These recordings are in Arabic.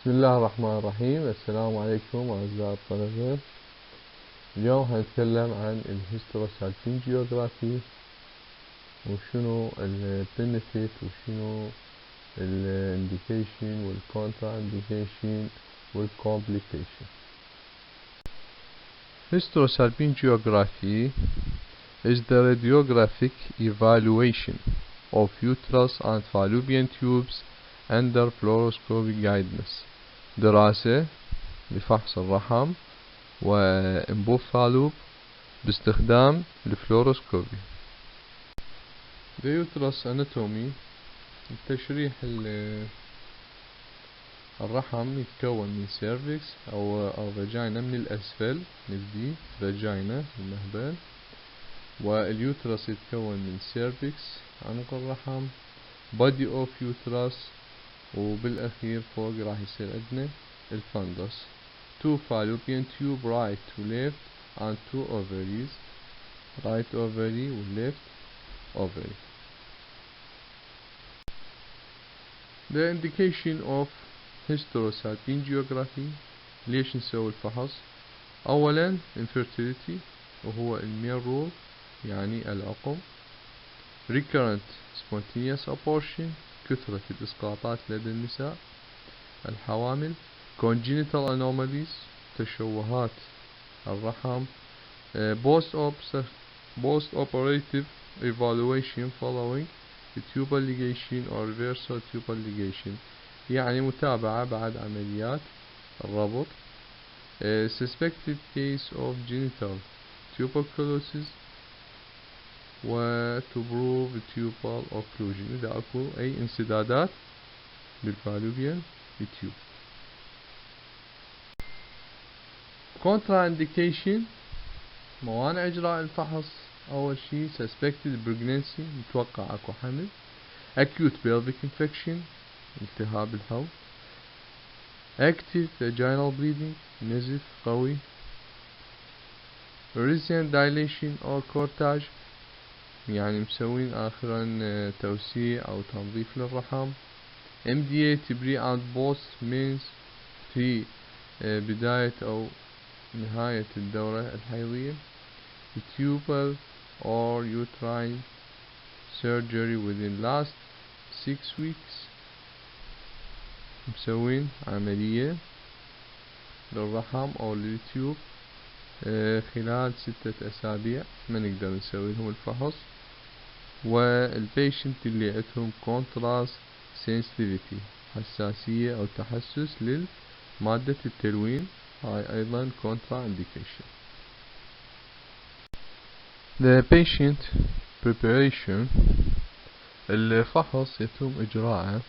بسم الله الرحمن الرحيم. السلام عليكم أعزائي الطلبة. اليوم هنتكلم عن الهيستوسالفين جيوغرافي وشنو البنفيت وشنو الانديكيشن والكونترا انديكيشن والكومبليكيشن. Hysterosalpine geography is the radiographic evaluation of uterus and fallopian tubes under fluoroscopic guidance. دراسة لفحص الرحم وانبوب فالوب باستخدام الفلوروسكوبي. The uterus anatomy التشريح الرحم يتكون من سيرفكس أو الفاجينا من الأسفل، نبدي فاجينا المهبل، واليوترس يتكون من سيرفكس عنق الرحم، body of uterus، وبالأخير فوق راح يصير عندنا الفندس. two fallopian tube right to left and two ovaries، right ovary و left ovary. The indication of hysterosalpine geography. ليش نسوي الفحص؟ أولا infertility وهو الميل رول يعني العقم، recurrent spontaneous abortion كثرة الإسقاطات لدى النساء الحوامل، congenital anomalies تشوهات الرحم، post operative evaluation following tubal ligation or reversal tubal ligation يعني متابعة بعد عمليات الربط، suspected case of genital tuberculosis، و to prove tubal occlusion إذا أكو أي انسدادات بالفالوبيان تيوب. contraindication موانع إجراء الفحص. أول شي suspected pregnancy متوقع أكو حمل، acute pelvic infection التهاب الحوض، active vaginal bleeding نزف قوي، recent dilation or cortage يعني مسوين آخرا توسيع أو تنظيف للرحم، MDA pre and post means في بداية أو نهاية الدورة الحيضية، tubal or uterine surgery within last 6 weeks مسوين عملية للرحم أو للتيوب خلال 6 أسابيع ما نقدر نسوي لهم الفحص، والبيشنت اللي عندهم contrast sensitivity حساسية أو تحسس للمادة التلوين هاي أيضا contraindication. The patient preparation الفحص يتم إجراءه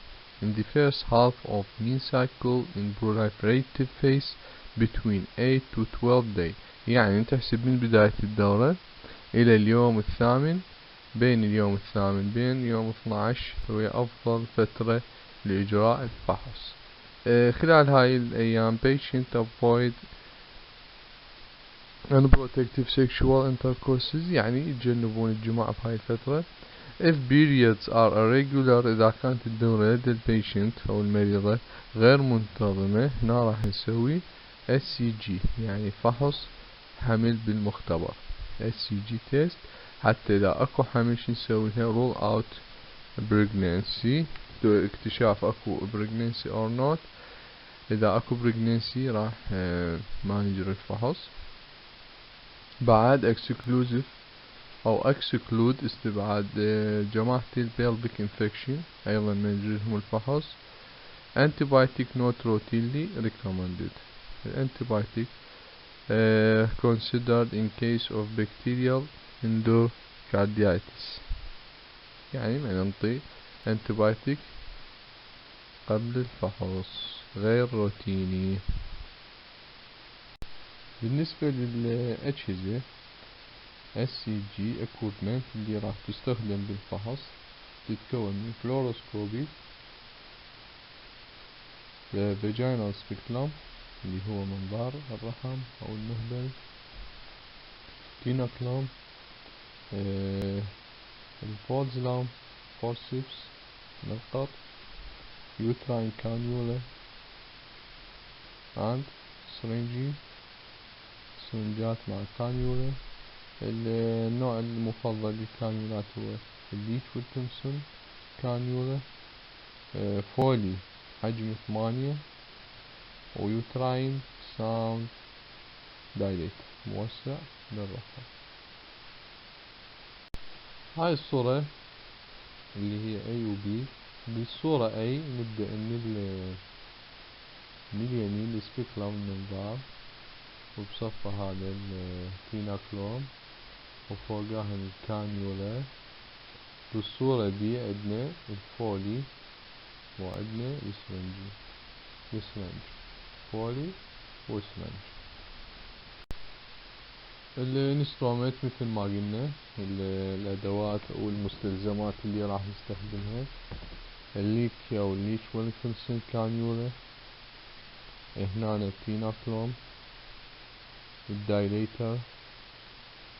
in the first half of mean cycle in proliferative phase between 8 to 12 days يعني تحسب من بداية الدورة إلى اليوم الثامن، بين اليوم الثامن بين يوم 12 هو أفضل فترة لإجراء الفحص. خلال هاي الأيام patient avoid unprotected sexual intercourses يعني يتجنبون الجماع بهاي الفترة. if periods are irregular إذا كانت الدورة لدى البيشنت أو المريضة غير منتظمة هنا راح نسوي SCG يعني فحص حمل بالمختبر SCG test حتى إذا أكو حمل شو نسوي لها rule out pregnancy اكتشاف أكو pregnancy or not. إذا أكو pregnancy راح ما نجري الفحص. بعد exclusive أو exclude استبعاد جماعة pelvic infection أيضا ما نجري لهم الفحص. antibiotic not routinely recommended. antibiotic considered in case of bacterial endocarditis يعني ما ننطي antibiotic قبل الفحص غير روتيني. بالنسبة للأجهزة SCG equipment اللي راح تستخدم بالفحص تتكون من فلوروسكوبي، vaginal speculum اللي هو منظار الرحم أو المهبل، كينوكلام، الفولزلام فورسيبس نقط، يوتراين كانيولا، and سرنجات مع كانيولا. النوع المفضل للكانيولات هو الليش والتمسون كانيولا. فولي حجم 8، ويوتراين ساوند دايليت موسع للرحم. هاي الصورة اللي هي A و B. بالصورة A نبدأ من اليمين السبيكلم المنظار، وبصفه هذا التيناكلوم، وفوقها الكانيولا. بالصورة B عندنا الفولي وعندنا السرنج فولي وسرنج. الانسترومنت مثل ما قلنا الادوات او المستلزمات اللي راح نستخدمها: الليك او الليش ويلكنسون كانيولا، هنا التيناكلوم، الدايليتر،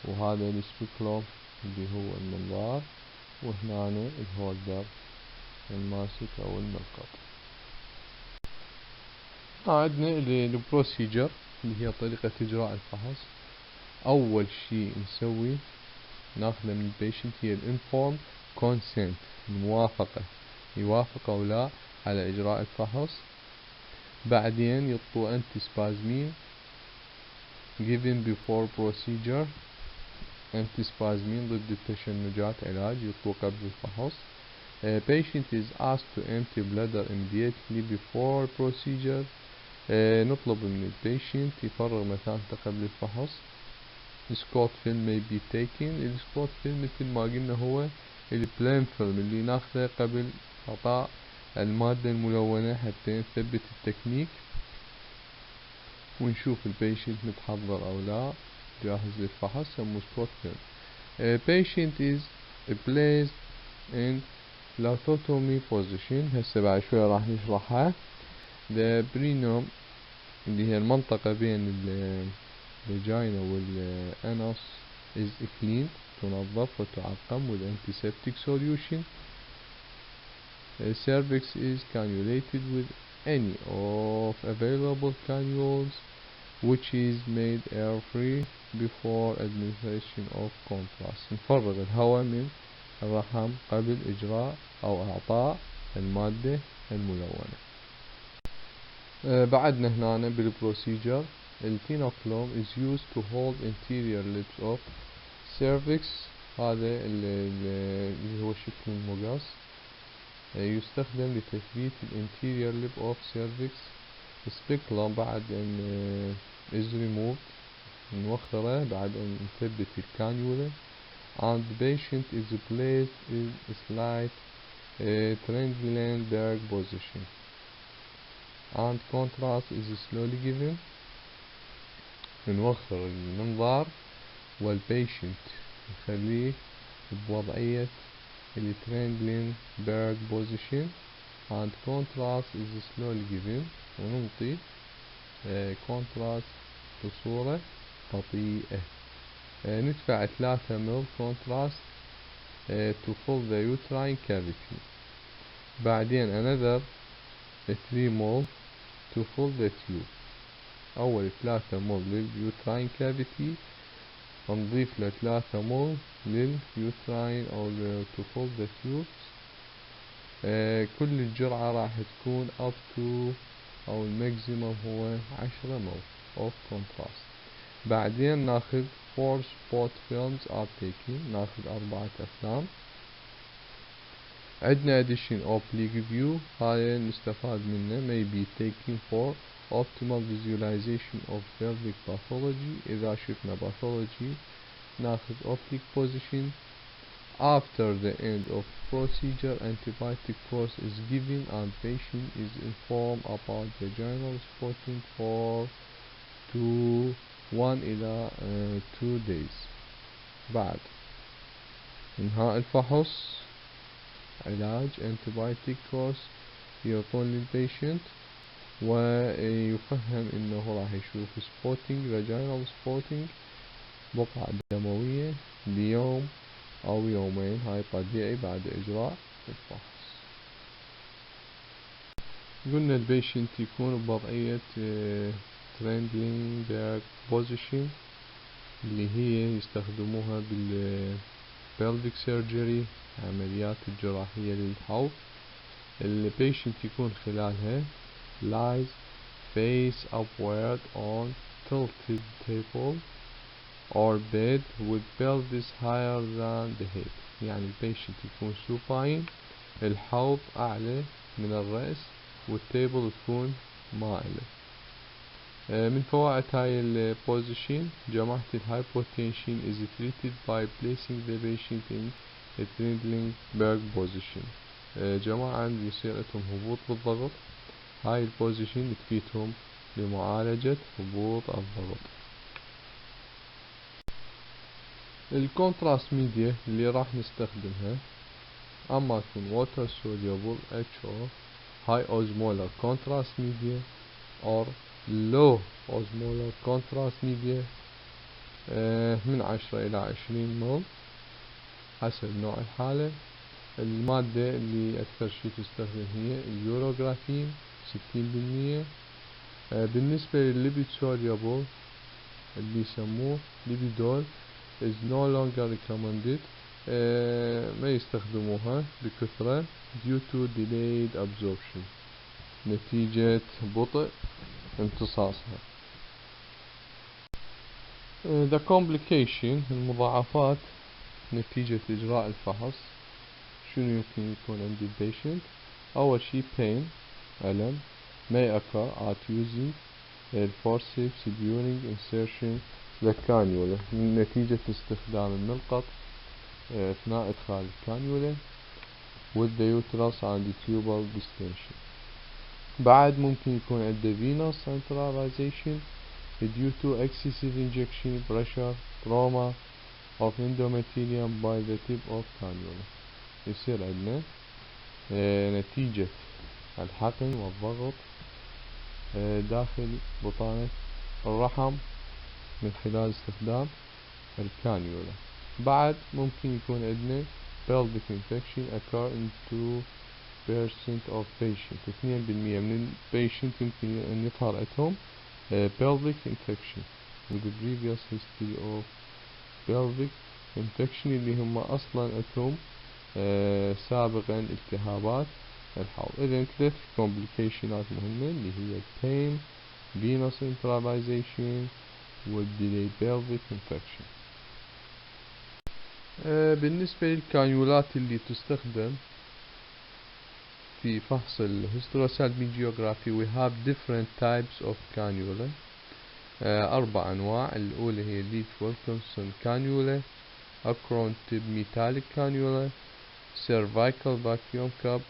وهذا السبيكلوم اللي هو المنظار، وهنا الهولدر الماسك او الملقط. عندنا البروسيجر اللي هي طريقة اجراء الفحص. اول شي نسوي ناخذه من البيشنت هي الانفورم كونسنت، الموافقة، يوافق او لا على اجراء الفحص. بعدين يعطوا انتي سبازمين given before procedure، انتي سبازمين ضد التشنجات، علاج يعطوه قبل الفحص. patient is asked to empty bladder immediately before procedure. نطلب من البيشنت يفرغ مثانته قبل الفحص. سكوت فيلم may be taken. السكوت فيلم مثل ما قلنا هو البلين فيلم اللي ناخذه قبل إعطاء المادة الملونة حتى نثبت التكنيك ونشوف البيشنت متحضر أو لا جاهز للفحص، سموه سكوت فيلم. patient is placed in lithotomy position. هسه بعد شوية راح نشرحها. the perineum اللي هي المنطقة بين الفاجينا والأنس is clean، تنظف وتعقم with antiseptic solution. cervix is cannulated with any of available cannules which is made air free before administration of contrast. نفرغ الهواء من الرحم قبل إجراء أو إعطاء المادة الملونة. بعدنا هنا بالبروسيجر التيناكلوم is used to hold interior lips of cervix. هذا اللي هو شكل المقص، يستخدم لتثبيت الانتيريور lip of cervix. speculum بعد ان is removed، نوخره بعد ان نثبت الكانيولا. and the patient is placed in a slight triangular position and contrast is slowly given. نوخر المنظار والبيشنت نخليه بوضعية الترينجلينبرغ بوزيشن and contrast is slowly given، وننطي contrast بصورة بطيئة. ندفع 3 ml contrast to fill the uterine cavity. بعدين another 3 ml to fill the tube. أول 3 ml لليوتراين كافيتي، نضيف له 3 مول لليوتراين أو to fill the tubes. كل الجرعة راح تكون up to أو الماكسيموم هو 10 مول of contrast. بعدين ناخذ 4 spot films are taken، ناخذ 4 أفلام. عندنا addition oblique view، هاي نستفاد منه may be taken for optimal visualization of pelvic pathology. إذا شفنا pathology ناخذ oblique position. after the end of procedure antibiotic course is given and patient is informed about vaginal spotting for 1 إلى 2 days. بعد إنهاء الفحص علاج antibiotic course يعطون للبيشنت، ويفهم انه راح يشوف سبوتينج vaginal spotting بقعة دموية ليوم او يومين، هاي طبيعي بعد اجراء الفحص. قلنا البيشنت يكون بوضعية trembling back position اللي هي يستخدموها pelvic surgery عمليات الجراحية للحوض. البيشنت يكون خلالها lies face upward on tilted table or bed with pelvis higher than the head. يعني البيشنت يكون supine، الحوض أعلى من الرأس والتيبل تكون مائلة. من فوائد هاي البوزيشن جماعة الهايبوتنشن is treated by placing the patient in a trembling back position. جماعة يصير عندهم هبوط بالضغط، هاي البوزيشن تفيدهم لمعالجة هبوط الضغط. الكونتراست ميديا اللي راح نستخدمها اما تكون water soluble HO high osmolar contrast media or low osmolar contrast media من 10 إلى 20 مول حسب نوع الحالة. المادة اللي أكثر شي تستخدم هي اليوروغرافين 60%. بالنسبة للليبيد soluble اللي يسموه ليبيدول is no longer recommended، ما يستخدموها بكثرة due to delayed absorption نتيجة بطء امتصاصها. the complication المضاعفات نتيجة إجراء الفحص شنو يمكن يكون عند البيشنت؟ أول شي pain ألم may occur at using forceps during insertion للكانيولا نتيجة استخدام الملقط أثناء إدخال الكانيولا with the uterus and the tubal distension. بعد ممكن يكون عنده venous centralization due to excessive injection pressure trauma of endometrium by the tip of cannula. يصير عندنا نتيجة الحقن والضغط داخل بطانة الرحم من خلال استخدام الكانيولا. بعد ممكن يكون عندنا pelvic infection occur in 2% of patient 2% من patient يمكن أن يظهر عندهم pelvic infection with the previous history of pelvic infection اللي هم أصلا عندهم سابقا التهابات الحوض. إذن 3 complicationات مهمة اللي هي pain venous centralization والdelayed pelvic infection. بالنسبة للكانيولات اللي تستخدم في فحص الهيستروسالمينجيوغرافي we have different types of cannula. 4 أنواع. الأولى هي ليف ويلكنسون كانيولا أكرون تيب ميتاليك كانيولا cervical vacuum cup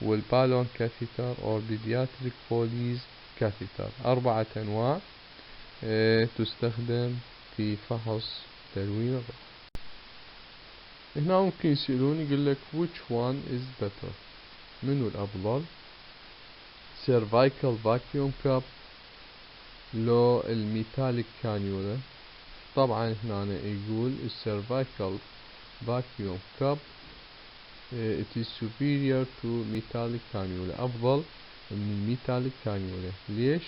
والبالون كاثيتر or pediatric Foley's catheter. 4 أنواع تستخدم في فحص تلوين الرحم. هنا ممكن يسألون يقول لك which one is better منو الأفضل cervical vacuum cup لو الميتاليك كانيولا. طبعا هنا يقول cervical vacuum cup it is superior to metallic cannula أفضل من الميتاليك كانيولا. ليش؟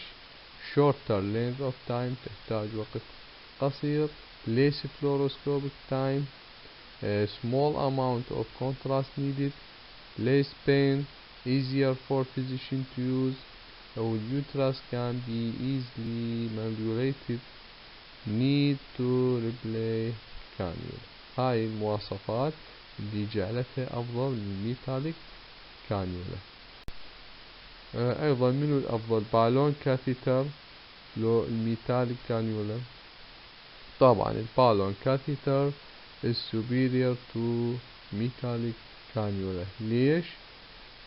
shorter length of time تحتاج وقت قصير less fluoroscopic time small amount of contrast needed less pain easier for physician to use or uterus can be easily manipulated need to replay cannula. هاي المواصفات اللي جعلتها أفضل من الميتاليك كانيولا. أيضا منو الأفضل بالون كاثيتر لو الميتاليك كانيولا؟ طبعا البالون كاثيتر is superior to metallic cannula. ليش؟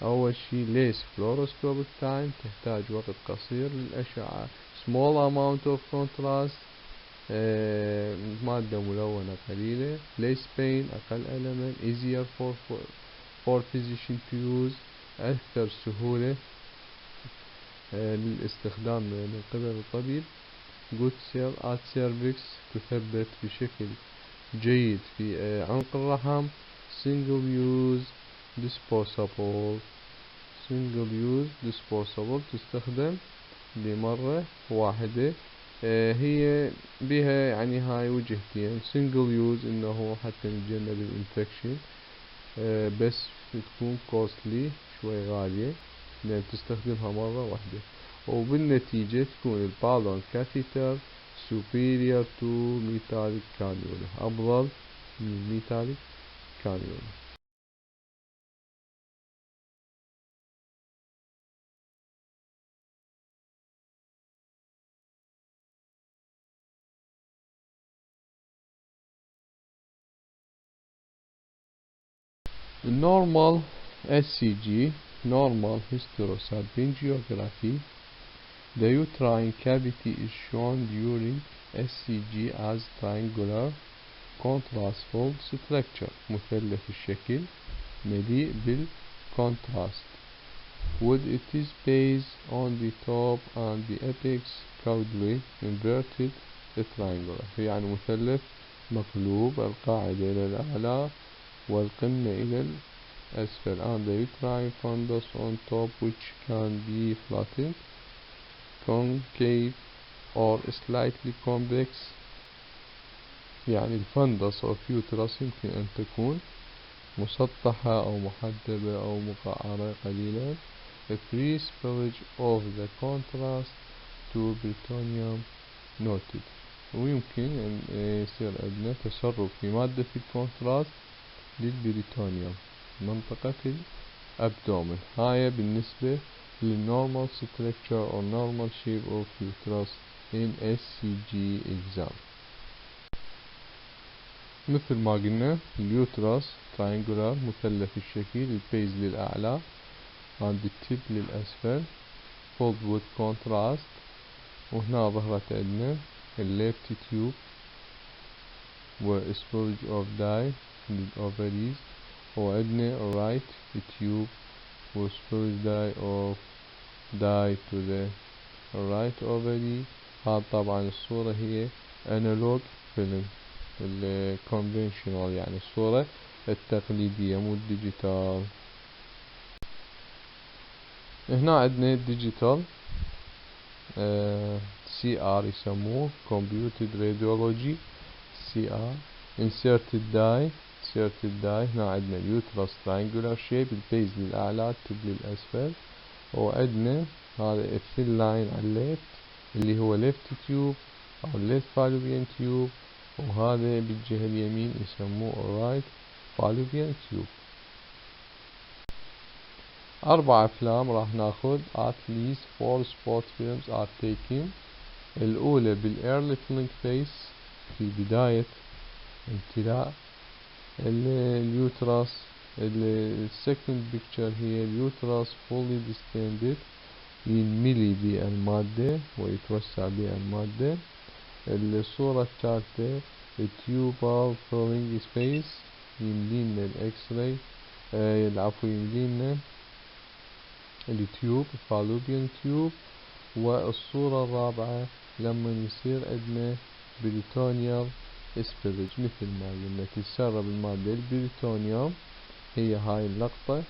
أول شي less fluoroscopic time تحتاج وقت قصير للأشعة small amount of contrast مادة ملونة قليلة less pain أقل ألما easier for physician to use أكثر سهولة للاستخدام من قبل الطبيب good cell at cervix تثبت بشكل جيد في عنق الرحم single use disposable single use disposable تستخدم لمرة واحدة. هي بها يعني هاي وجهتين. single use إنه حتى نتجنب الانفكشن، بس تكون costly شوي غالية لأن تستخدمها مرة واحدة، وبالنتيجة تكون البالون كاثيتر superior to metallic cannula، أفضل من metallic cannula. normal SCG normal hysterosalpingiography. The uterine cavity is shown during SCG as triangular contrast-filled structure، مثلث الشكل مليء بالcontrast with its base on the top and the apex caudally inverted triangular. يعني مثلث مقلوب، القاعدة إلى الأعلى والقمة إلى الأسفل. and the uterine fundus on top which can be flattened, concave or slightly convex. يعني الفندس of uterus يمكن أن تكون مسطحة أو محدبة أو مقعرة قليلا. A free spillage of the contrast to peritoneum noted. ويمكن أن يصير عندنا تسرب في مادة الكونتراست للبريتونيوم منطقة الأبدومن. هاي بالنسبة للnormal structure or normal shape of uterus in SCG exam. مثل ما قلنا اليوترس triangular مثلث الشكل، البيز للأعلى عند التب للأسفل filled with contrast. وهنا ظهرت عندنا الليفت تيوب وspillage of dye للأوفريز، وعندنا right tube وspillage dye to the right ovary. هذا طبعا الصورة هي analog film الconventional، يعني الصورة التقليدية مو الديجيتال. هنا عندنا الديجيتال CR يسموه computed radiology CR. inserted dye هنا عندنا اليوترس triangular shape، البيز للأعلى التب للأسفل، وعندنا هذا الثين لاين على الليفت اللي هو left tube أو left fallopian tube، وهذا بالجهة اليمين يسموه right fallopian tube. 4 أفلام راح ناخذ at least 4 spot films are taken. الأولى بالearly filling phase في بداية امتلاء اليوترس. السكند بيكتشر هي اليوترس fully distended ينملي بالمادة ويتوسع بالمادة. الصورة الثالثة التيوبال filling space يملينا الاكس راي العفو يملينا التيوب فالوبيان تيوب. والصورة الرابعة لما يصير عندنا بريتونيال اسبرج مثل ما قلنا تتسرب المادة البريتونيوم. هي هاي اللقطة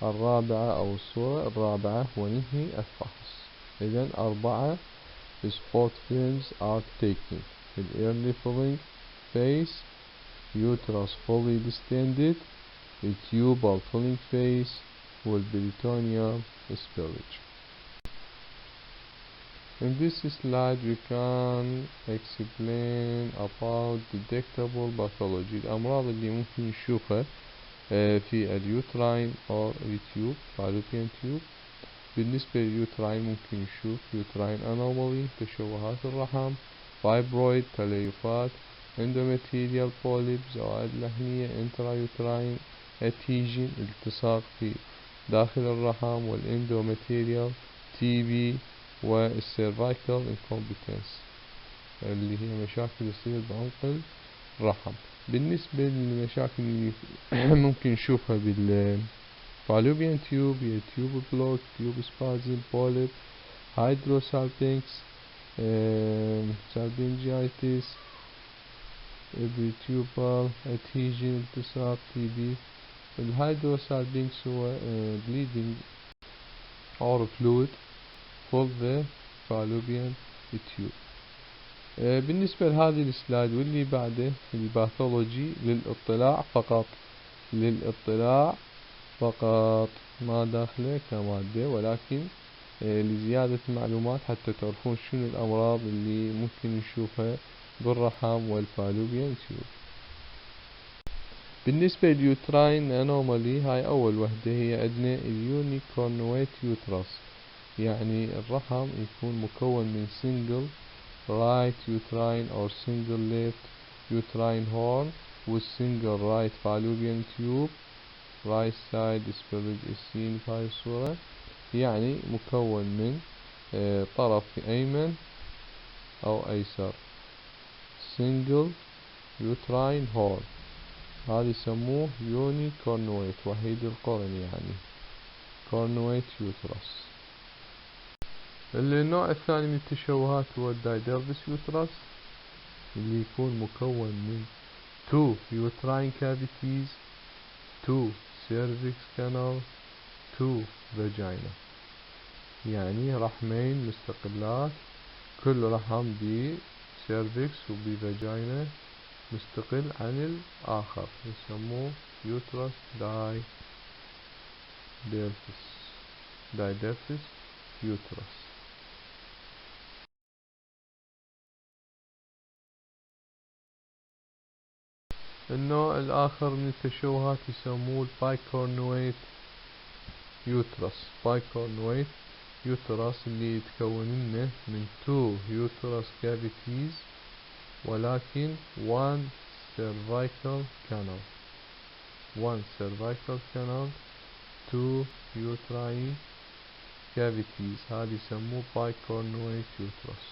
الرابعة أو الصورة الرابعة وننهي الفحص. إذن 4 spot films are taken. The early filling phase uterus fully distended, the tubal filling phase والperitoneal spillage. In this slide we can explain about detectable pathology. الأمراض اللي ممكن نشوفها في اليوتراين أو التيوب fallopian tube. بالنسبة لليوتراين ممكن نشوف يوتراين anomaly تشوهات الرحم، fibroid تليفات، endometrial polyp زوائد لحمية، intrauterine adhesion التصاق في داخل الرحم، والاندوماتيريال TB، والسيرفايكال incompetence اللي هي مشاكل تصير بعمق الرحم. بالنسبة للمشاكل اللي ممكن نشوفها بالفالوبيان تيوب هي تيوب بلوك، تيوب سبازم، بوليب، هيدروسالبينكس، سالبنجايتس، بريتيوبال ادهيجن التصاق TB. الهيدروسالبينكس هو bleeding or fluid full the fallopian tube. بالنسبة لهذه السلايد واللي بعده الباثولوجي للاطلاع فقط، للاطلاع فقط، ما داخله كمادة، ولكن لزيادة المعلومات حتى تعرفون شنو الأمراض اللي ممكن نشوفها بالرحم والفالوبيان تيوب. بالنسبة لليوتراين انومالي، هاي أول وحدة هي عندنا اليونيكورنويت يوترس، يعني الرحم يكون مكون من single right uterine or single left uterine horn with single right fallopian tube right side spermid seen في هاي الصورة، يعني مكون من طرف أيمن أو أيسر single uterine horn، هذا يسموه يوني كورنويت، وحيد القرن يعني كورنويت يوترس. النوع الثاني من التشوهات هو الدايدربس يوترس، اللي يكون مكون من 2 uterine cavities 2 cervix canal 2 vagina، يعني رحمين مستقلات، كل رحم بسيرفكس وبفاجينا مستقل عن الآخر، يسموه يوترس دايدرفس يوترس. النوع الآخر من التشوهات يسموه البايكورنويت يوترس، بايكورنويت يوترس اللي يتكون لنا من 2 يوترس كافيتيز ولكن 1 cervical canal 2 uterine cavities، هذا يسموه بايكورنويت يوترس.